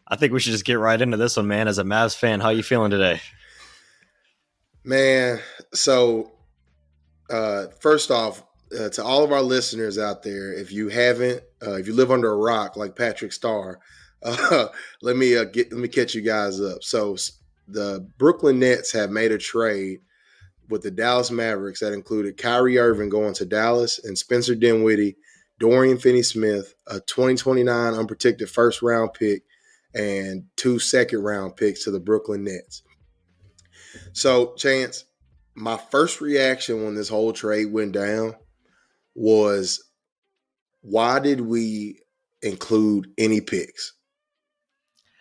I think we should just get right into this one, man. As a Mavs fan, how you feeling today? Man, so first off, to all of our listeners out there, if you haven't, if you live under a rock like Patrick Starr, uh, let me catch you guys up. So the Brooklyn Nets have made a trade with the Dallas Mavericks that included Kyrie Irving going to Dallas and Spencer Dinwiddie, Dorian Finney-Smith, a 2029 unprotected first round pick, and 2 second-round picks to the Brooklyn Nets. So, Chance, my first reaction when this whole trade went down was, why did we include any picks?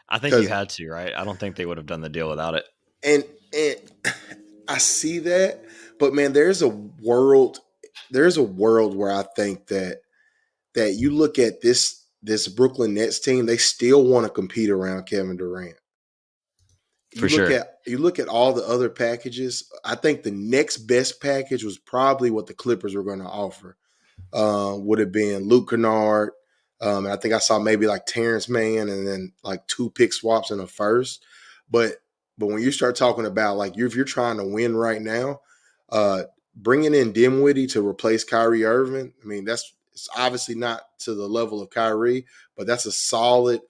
I think you Because had to, right? I don't think they would have done the deal without it. and I see that, but man, there's a world where I think that you look at this Brooklyn Nets team, they still want to compete around Kevin Durant. For You look sure. at you look at all the other packages. I think the next best package was probably what the Clippers were going to offer. Would have been Luke Kennard. And I think I saw maybe like Terrence Mann and then like 2 pick swaps in a first. But when you start talking about like if you're trying to win right now, bringing in Dinwiddie to replace Kyrie Irving, I mean it's obviously not to the level of Kyrie, but that's a solid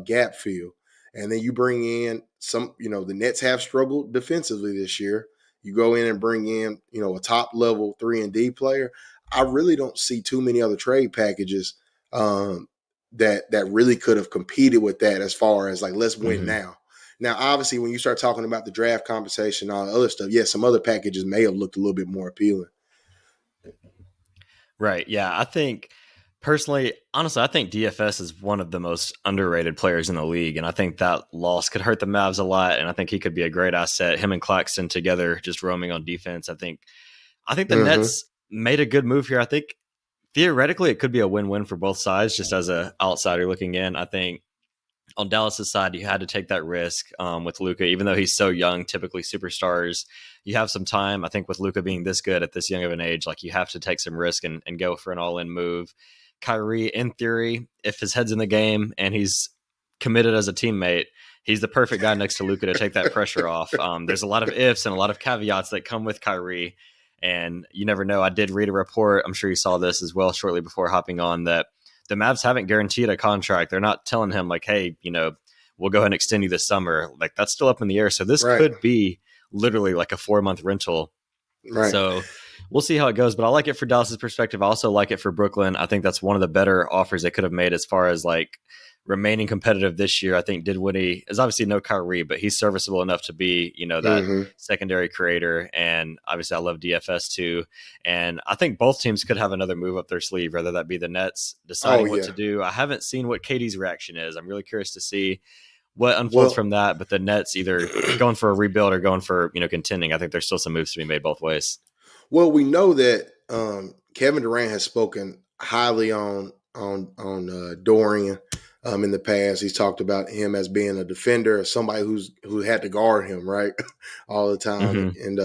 gap fill. And then you bring in the Nets have struggled defensively this year. You go in and bring in, a top level 3-and-D player. I really don't see too many other trade packages that really could have competed with that as far as like, let's win now. Now, obviously, when you start talking about the draft compensation and all the other stuff, yes, some other packages may have looked a little bit more appealing. Right. Yeah. I think personally, honestly, I think DFS is one of the most underrated players in the league. And I think that loss could hurt the Mavs a lot. And I think he could be a great asset. Him and Claxton together, just roaming on defense. I think the Mm-hmm. Nets made a good move here. I think theoretically it could be a win-win for both sides, just as an outsider looking in. I think on Dallas's side, you had to take that risk with Luka, even though he's so young. Typically, superstars, you have some time. I think with Luka being this good at this young of an age, like you have to take some risk and go for an all-in move. Kyrie, in theory, if his head's in the game and he's committed as a teammate, he's the perfect guy next to Luka to take that pressure off. There's a lot of ifs and a lot of caveats that come with Kyrie, and you never know. I did read a report. I'm sure you saw this as well shortly before hopping on, that the Mavs haven't guaranteed a contract. They're not telling him like, hey, we'll go ahead and extend you this summer. Like that's still up in the air. So this Right. could be literally like a 4-month rental. Right. So we'll see how it goes. But I like it for Dallas's perspective. I also like it for Brooklyn. I think that's one of the better offers they could have made as far as like remaining competitive this year. I think Dinwiddie is obviously no Kyrie, but he's serviceable enough to be, that Mm-hmm. secondary creator. And obviously I love DFS too. And I think both teams could have another move up their sleeve, whether that be the Nets Oh deciding what yeah. to do. I haven't seen what KD's reaction is. I'm really curious to see what unfolds Well, from that. But the Nets either going for a rebuild or going for, contending. I think there's still some moves to be made both ways. well, we know that Kevin Durant has spoken highly on Dorian in the past. He's talked about him as being a defender, somebody who had to guard him right all the time, Mm-hmm.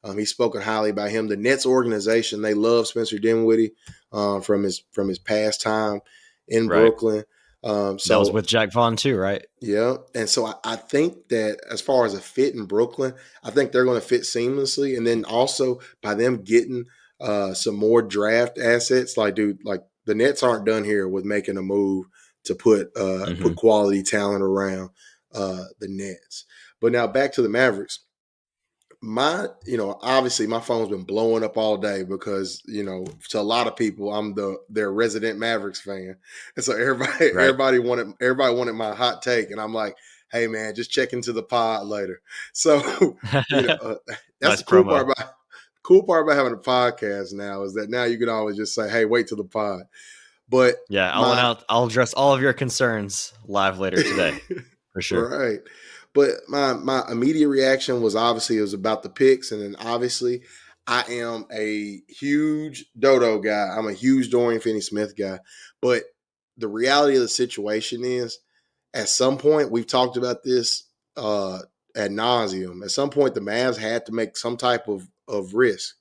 and he's spoken highly about him. The Nets organization, they love Spencer Dinwiddie from his past time in Right. Brooklyn. That was So with Jack Vaughn too, right? yeah, and so I think that as far as a fit in Brooklyn, I think they're going to fit seamlessly, and then also by them getting some more draft assets, like the Nets aren't done here with making a move to put Mm-hmm. quality talent around the Nets. But now back to the Mavericks. Obviously my phone's been blowing up all day because to a lot of people I'm their resident Mavericks fan, and so everybody Right. everybody wanted my hot take, and I'm like, hey man, just check into the pod later. So that's Nice the cool part promo. about having a podcast now, is that now you can always just say, hey, wait till the pod. But Yeah, my I'll address all of your concerns live later today, for sure. right. But my immediate reaction was, obviously it was about the picks, and then obviously I am a huge Dodo guy. I'm a huge Dorian Finney-Smith guy. But the reality of the situation is, at some point, we've talked about this ad nauseum. At some point, the Mavs had to make some type of risk.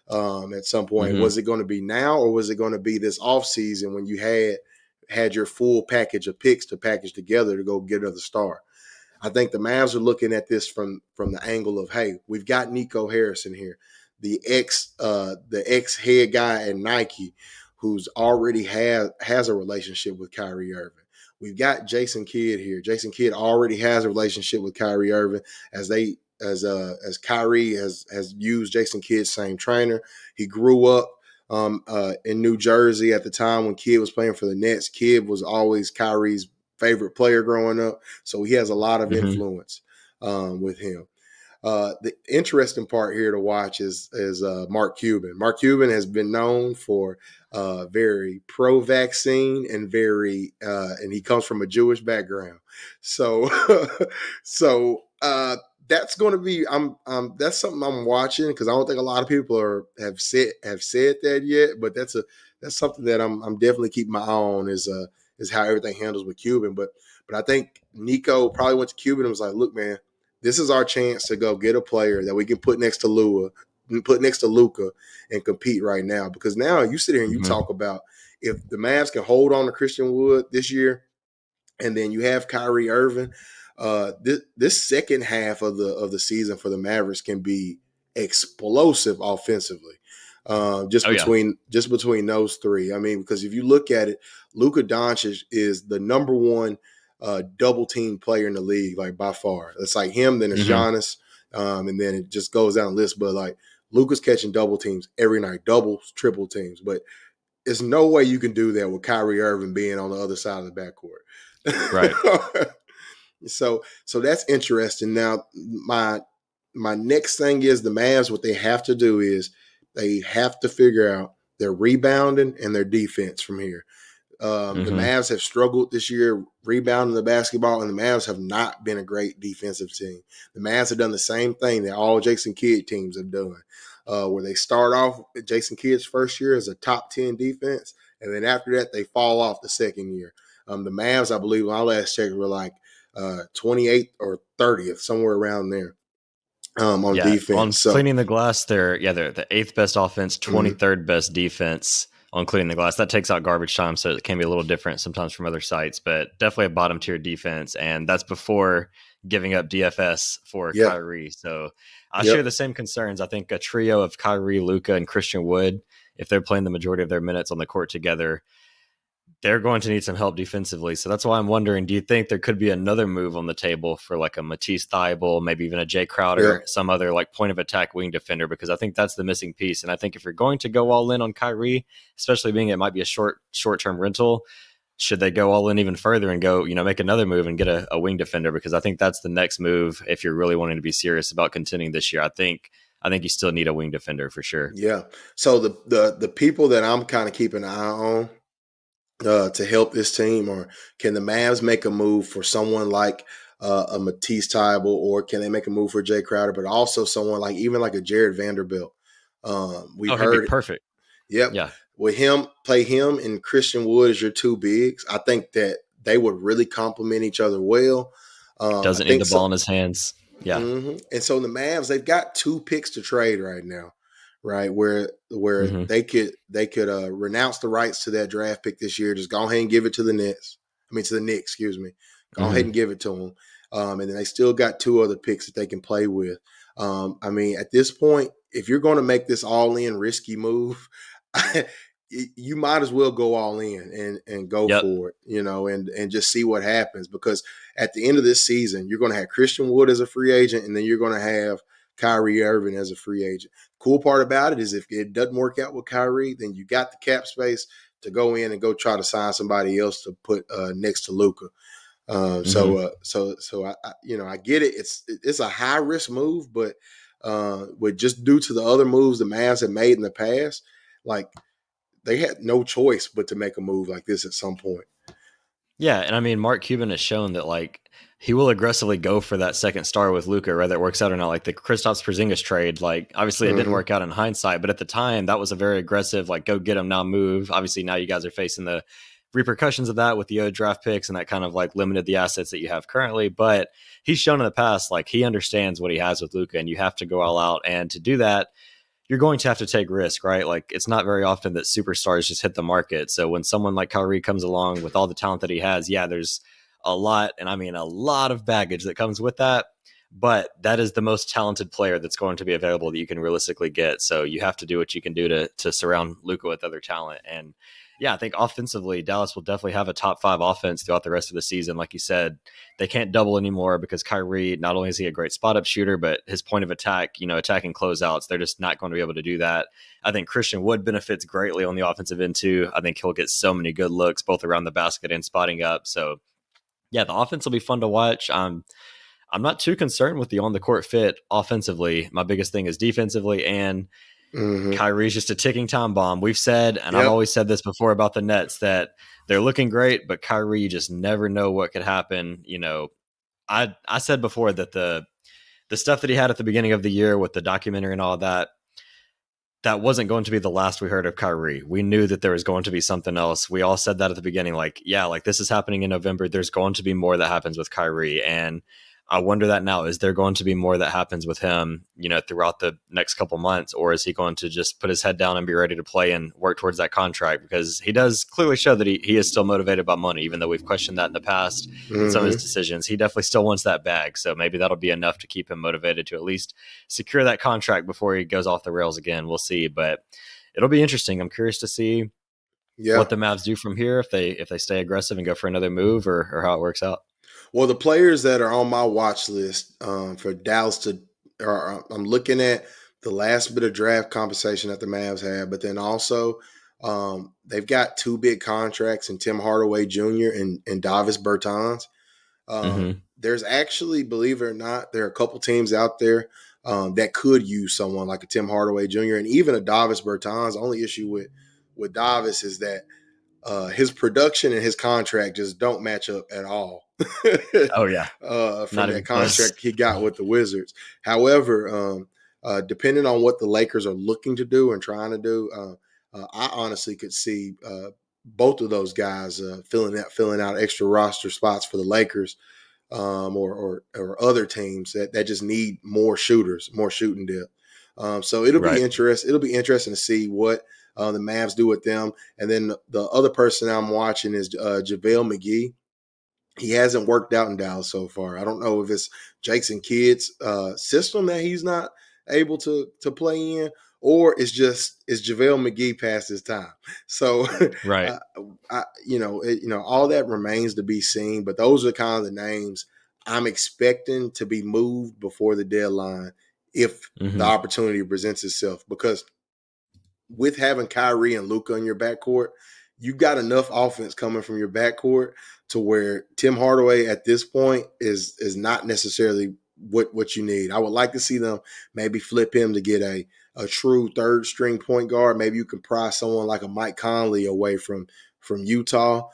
At some point, Mm-hmm. was it going to be now, or was it going to be this offseason when you had your full package of picks to package together to go get another star. I think the Mavs are looking at this from the angle of, hey, we've got Nico Harrison here, the ex head guy at Nike, who's already has a relationship with Kyrie Irving. We've got Jason Kidd here. Jason Kidd already has a relationship with Kyrie Irving, as Kyrie has used Jason Kidd's same trainer. He grew up in New Jersey at the time when Kidd was playing for the Nets. Kidd was always Kyrie's favorite player growing up, so he has a lot of Mm-hmm. influence with him. The interesting part here to watch is Mark Cuban. Mark Cuban has been known for very pro-vaccine and and he comes from a Jewish background. So, so that's going to be that's something I'm watching, because I don't think a lot of people have said that yet. But that's something that I'm definitely keeping my eye on, is how everything handles with Cuban. But I think Nico probably went to Cuban and was like, look, man, this is our chance to go get a player that we can put next to Luka and compete right now. Because now you sit here and you Mm-hmm. talk about, if the Mavs can hold on to Christian Wood this year, and then you have Kyrie Irving, this second half of the season for the Mavericks can be explosive offensively. Just Oh yeah. between those three. I mean, because if you look at it, Luka Doncic is the number one double team player in the league, like by far. It's like him, then it's Mm-hmm. Giannis, and then it just goes down the list. But like, Luka's catching double teams every night, doubles, triple teams. But there's no way you can do that with Kyrie Irving being on the other side of the backcourt. Right. So that's interesting. Now, my next thing is the Mavs. What they have to do is they have to figure out their rebounding and their defense from here. The Mm-hmm. Mavs have struggled this year rebounding the basketball, and the Mavs have not been a great defensive team. The Mavs have done the same thing that all Jason Kidd teams have done, where they start off Jason Kidd's first year as a top 10 defense, and then after that they fall off the second year. The Mavs, I believe, when I last checked, were like 28th or 30th, somewhere around there, on Yeah, defense. on So, cleaning the glass, they're the eighth best offense, mhm, 23rd best defense on cleaning the glass. That takes out garbage time, so it can be a little different sometimes from other sites, but definitely a bottom tier defense, and that's before giving up DFS for yeah, Kyrie. So I share yep, the same concerns. I think a trio of Kyrie, Luka, and Christian Wood, if they're playing the majority of their minutes on the court together, they're going to need some help defensively. So that's why I'm wondering, do you think there could be another move on the table for like a Matisse Thybulle, maybe even a Jay yep, Crowder, some other like point of attack wing defender? Because I think that's the missing piece. And I think if you're going to go all in on Kyrie, especially being it might be a short-term rental, should they go all in even further and go, make another move and get a wing defender? Because I think that's the next move if you're really wanting to be serious about contending this year. I think you still need a wing defender for sure. yeah. So the people that I'm kind of keeping an eye on to help this team, or can the Mavs make a move for someone like a Matisse Thybulle, or can they make a move for Jay Crowder, but also someone like, even like a Jared Vanderbilt? We've Oh, he'd be heard, perfect. yep, Yeah. with him, play him and Christian Wood as your two bigs. I think that they would really complement each other well. I Doesn't need think the so. ball in his hands. Yeah. And so the Mavs, they've got two picks to trade right now, right? Where Hmm. they could renounce the rights to that draft pick this year. Just go ahead and give it to the Nets. I mean, to the Knicks, excuse me. Go ahead and Hmm. give it to them. And then they still got two other picks that they can play with. I mean, at this point, if you're going to make this all in risky move, you might as well go all in and go Yep. for it, and just see what happens. Because at the end of this season, you're going to have Christian Wood as a free agent, and then you're going to have Kyrie Irving as a free agent. Cool part about it is, if it doesn't work out with Kyrie, then you got the cap space to go in and go try to sign somebody else to put next to Luka. Hmm. I get it. It's a high risk move, but with just due to the other moves the Mavs have made in the past, like, they had no choice but to make a move like this at some point. Yeah, and I mean, Mark Cuban has shown that like he will aggressively go for that second star with Luka, whether it works out or not. Like the Kristaps Porzingis trade, like obviously it didn't Mm-hmm. work out in hindsight, but at the time that was a very aggressive, like go get him now move. Obviously now you guys are facing the repercussions of that with the draft picks, and that kind of like limited the assets that you have currently. But he's shown in the past like he understands what he has with Luka, and you have to go all out. And to do that, you're going to have to take risk, right? Like it's not very often that superstars just hit the market. So when someone like Kyrie comes along with all the talent that he has, yeah, there's a lot, and I mean a lot of baggage that comes with that. But that is the most talented player that's going to be available that you can realistically get. So you have to do what you can do to surround Luka with other talent. And yeah, I think offensively, Dallas will definitely have a top 5 offense throughout the rest of the season. Like you said, they can't double anymore because Kyrie, not only is he a great spot up shooter, but his point of attack, attacking closeouts, they're just not going to be able to do that. I think Christian Wood benefits greatly on the offensive end too. I think he'll get so many good looks both around the basket and spotting up. So yeah, the offense will be fun to watch. I'm not too concerned with the on the court fit offensively. My biggest thing is defensively, and Mm-hmm. Kyrie's just a ticking time bomb. We've said, and I've Yep. always said this before about the Nets, that they're looking great, but Kyrie, you just never know what could happen. I said before that the stuff that he had at the beginning of the year with the documentary and all that wasn't going to be the last we heard of Kyrie. We knew that there was going to be something else. We all said that at the beginning, like, yeah, like this is happening in November. There's going to be more that happens with Kyrie. And I wonder that now, is there going to be more that happens with him, throughout the next couple months, or is he going to just put his head down and be ready to play and work towards that contract? Because he does clearly show that he is still motivated by money, even though we've questioned that in the past with some of his Mm-hmm. decisions. He definitely still wants that bag. So maybe that'll be enough to keep him motivated to at least secure that contract before he goes off the rails again. We'll see, but it'll be interesting. I'm curious to see Yeah. what the Mavs do from here, if they stay aggressive and go for another move, or how it works out. Well, the players that are on my watch list for Dallas I'm looking at the last bit of draft compensation that the Mavs have, but then also they've got 2 big contracts in Tim Hardaway Jr. and Davis Bertans. Mm-hmm. There's actually, believe it or not, there are a couple teams out there that could use someone like a Tim Hardaway Jr. and even a Davis Bertans. The only issue with Davis is that his production and his contract just don't match up at all Oh yeah, from not that even close. contract he got with the Wizards. However, depending on what the Lakers are looking to do and trying to do, I honestly could see both of those guys filling out extra roster spots for the Lakers or other teams that just need more shooters, more shooting depth. So it'll be Right. interest. It'll be interesting to see what the Mavs do with them. And then the other person I'm watching is JaVale McGee. He hasn't worked out in Dallas so far. I don't know if it's Jason Kidd's system that he's not able to play in, or it's JaVale McGee past his time. So, Right. uh, all that remains to be seen. But those are kind of the names I'm expecting to be moved before the deadline if the Mm-hmm. opportunity presents itself. Because with having Kyrie and Luka in your backcourt, you got enough offense coming from your backcourt to where Tim Hardaway at this point is not necessarily what you need. I would like to see them maybe flip him to get a true third string point guard. Maybe you can pry someone like a Mike Conley away from Utah.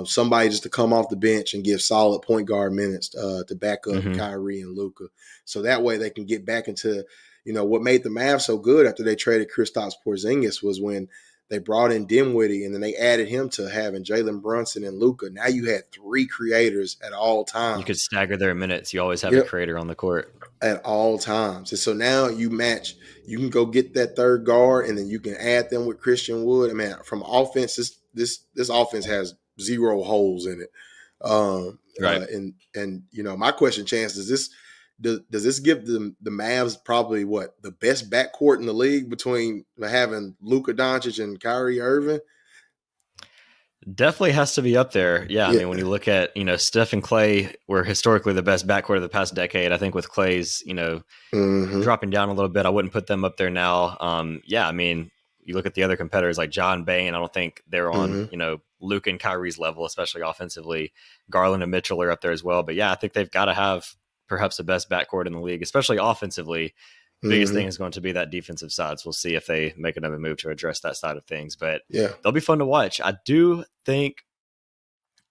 Somebody just to come off the bench and give solid point guard minutes to back up Mm-hmm. Kyrie and Luka. So that way they can get back into what made the Mavs so good after they traded Kristaps Porzingis was when they brought in Dinwiddie and then they added him to having Jalen Brunson and Luka. Now you had 3 creators at all You could times. stagger their minutes. You always have a Yep, creator on the court. at all times. And so now you can go get that third guard and then you can add them with Christian Wood. I mean, from offense, this offense has 0 holes in it. Right. And my question, Chance, does this give the Mavs probably the best backcourt in the league between having Luka Doncic and Kyrie Irving? Definitely has to be up there. Yeah, I Yeah. mean, when you look at Steph and Clay were historically the best backcourt of the past decade. I think with Clay's Mm-hmm. dropping down a little bit, I wouldn't put them up there now. Yeah, I mean, you look at the other competitors like John Bain. I don't think they're on Mm-hmm. Luke and Kyrie's level, especially offensively. Garland and Mitchell are up there as well. But yeah, I think they've got to have perhaps the best backcourt in the league, especially offensively. Biggest thing Mm-hmm. is going to be that defensive side. So we'll see if they make another move to address that side of things. But Yeah. they'll be fun to watch. I do think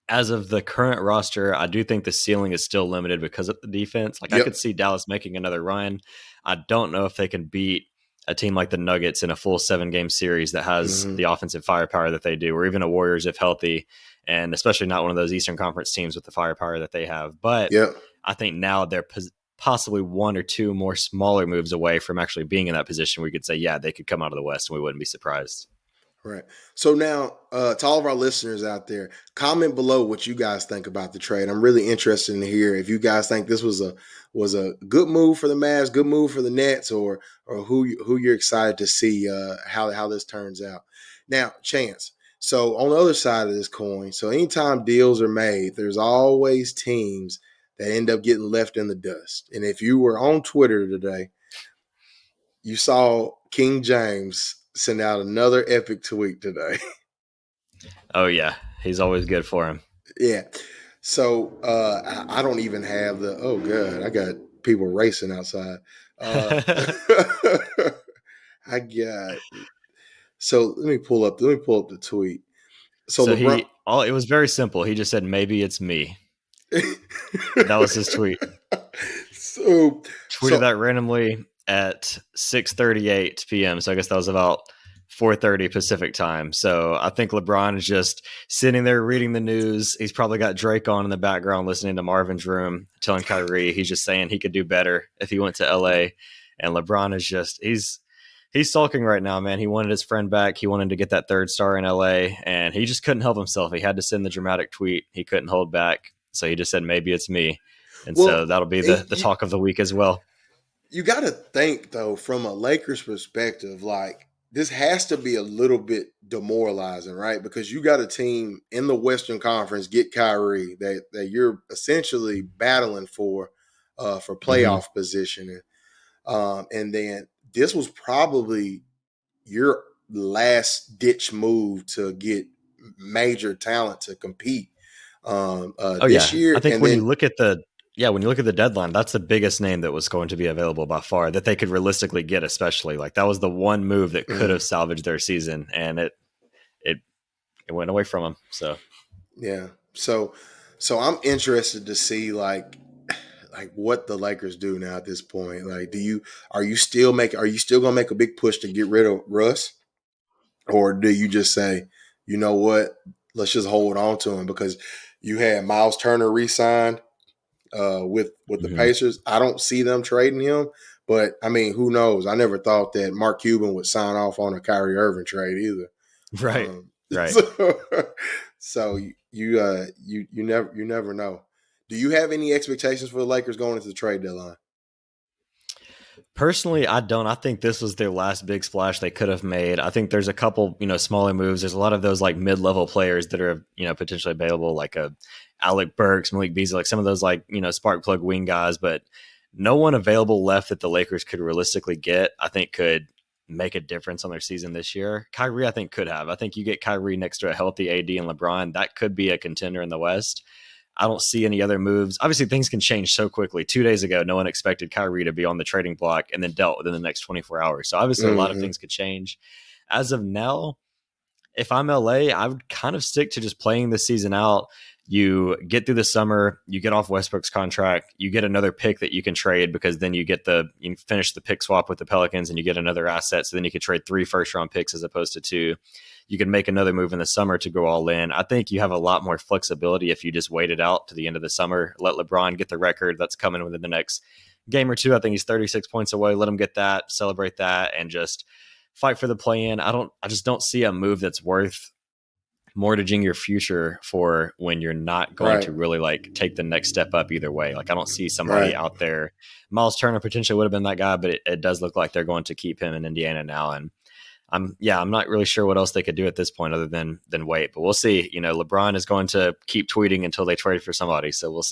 as of the current roster, I do think the ceiling is still limited because of the defense. Like I could Yep. see Dallas making another run. I don't know if they can beat a team like the Nuggets in a full 7-game series that has Mm-hmm. the offensive firepower that they do, or even a Warriors if healthy, and especially not one of those Eastern Conference teams with the firepower that they have. But Yep. I think now possibly one or two more smaller moves away from actually being in that position where we could say, yeah, they could come out of the West and we wouldn't be surprised. Right. So now, to all of our listeners out there, comment below what you guys think about the trade. I'm really interested in hear if you guys think this was a good move for the Mavs, good move for the Nets, or who you're excited to see how this turns out. Now, Chance. So on the other side of this coin, so anytime deals are made, there's always teams that end up getting left in the dust. And if you were on Twitter today, you saw King James send out another epic tweet today. Oh, yeah. He's always good for him. Yeah. So I don't even have the, oh, God, I got people racing outside. I got, so let me pull up the tweet. So So LeBron. it was very simple. He just said, maybe it's me. That was his tweet. So Tweeted that randomly at 6:38 p.m. So I guess that was about 4:30 Pacific time. So I think LeBron is just sitting there reading the news. He's probably got Drake on in the background listening to Marvin's Room, telling Kyrie he's just saying he could do better if he went to LA. And LeBron is just he's sulking right now, man. He wanted his friend back. He wanted to get that third star in LA, and he just couldn't help himself. He had to send the dramatic tweet. He couldn't hold back. So he just said, maybe it's me. And so that'll be the talk of the week as well. You got to think, though, from a Lakers perspective, like this has to be a little bit demoralizing, right? Because you got a team in the Western Conference, get Kyrie, that you're essentially battling for playoff positioning. And then this was probably your last ditch move to get major talent to compete this year. I think and when then you look at the deadline, that's the biggest name that was going to be available by far that they could realistically get, especially like that was the one move that could have salvaged their season, and it went away from them. So yeah. So I'm interested to see like what the Lakers do now at this point. Like, are you still gonna make a big push to get rid of Russ? Or do you just say, you know what, let's just hold on to him? Because you had Miles Turner re-signed with the Pacers. I don't see them trading him, but I mean, who knows? I never thought that Mark Cuban would sign off on a Kyrie Irving trade either. right. So you never know. Do you have any expectations for the Lakers going into the trade deadline? Personally, I don't. I think this was their last big splash they could have made. I think there's a couple, smaller moves. There's a lot of those like mid-level players that are, potentially available, like a Alec Burks, Malik Beasley, like some of those like, spark plug wing guys, but no one available left that the Lakers could realistically get, I think could make a difference on their season this year. Kyrie, I think could have. I think you get Kyrie next to a healthy AD and LeBron, that could be a contender in the West. I don't see any other moves. Obviously, things can change so quickly. 2 days ago, no one expected Kyrie to be on the trading block and then dealt within the next 24 hours. So obviously, a lot of things could change. As of now, if I'm LA, I would kind of stick to just playing the season out. You get through the summer, you get off Westbrook's contract, you get another pick that you can trade because then you finish the pick swap with the Pelicans and you get another asset. So then you can trade 3 first-round picks as opposed to 2. You can make another move in the summer to go all in. I think you have a lot more flexibility if you just wait it out to the end of the summer. Let LeBron get the record that's coming within the next game or two. I think he's 36 points away. Let him get that, celebrate that, and just fight for the play-in. I just don't see a move that's worth mortgaging your future for when you're not going to really like take the next step up either way. Like I don't see somebody out there. Miles Turner potentially would have been that guy, but it does look like they're going to keep him in Indiana now. And I'm not really sure what else they could do at this point other than wait, but we'll see. LeBron is going to keep tweeting until they trade for somebody. So we'll see.